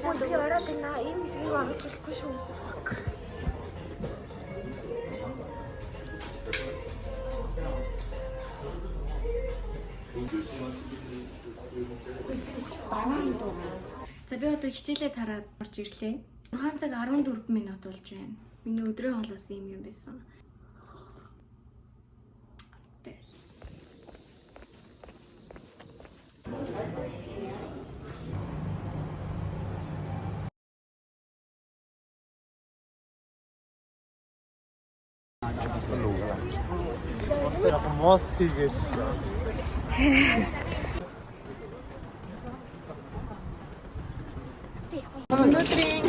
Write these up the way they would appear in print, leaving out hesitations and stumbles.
Би ороод байна. Ийм хэсгийг оруулж болохгүй шүү. Банан дуу. За би одоо хичээлээ тараад орж ирлээ. 6 цаг 14 минут болж байна. Миний өдрийн хоолоос юм байсан. Моос хийгээд Өнөөдрийн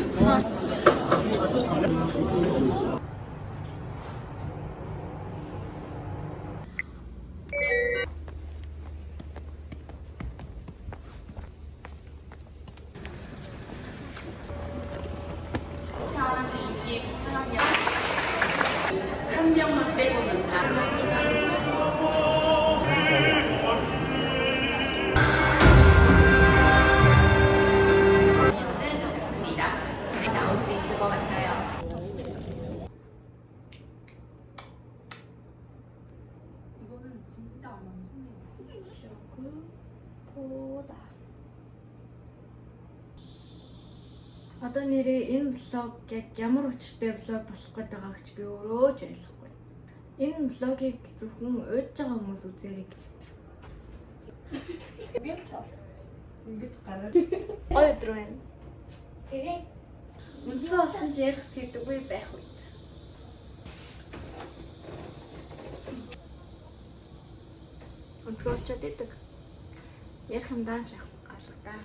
한 명만 빼고는 다. 나올 수 있을 것 같아요. 이거는 진짜 완성이에요. 보다. Одоо нэрээ энэ влог яг ямар учиртай влог болох гээд байгаа гэж би өөрөө ч ойлгохгүй. Энэ влогийг зөвхөн уйдж байгаа хүмүүс үзээрэй. Би л чав. Ингэж гараад. Гоё өдөр байна. Тэгээ үнцгой болсон ч ярих сэдвгүй байх үед. Үнцгой болчиход идэг. Ярих юм даа ч алга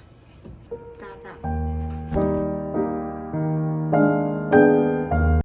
та. За.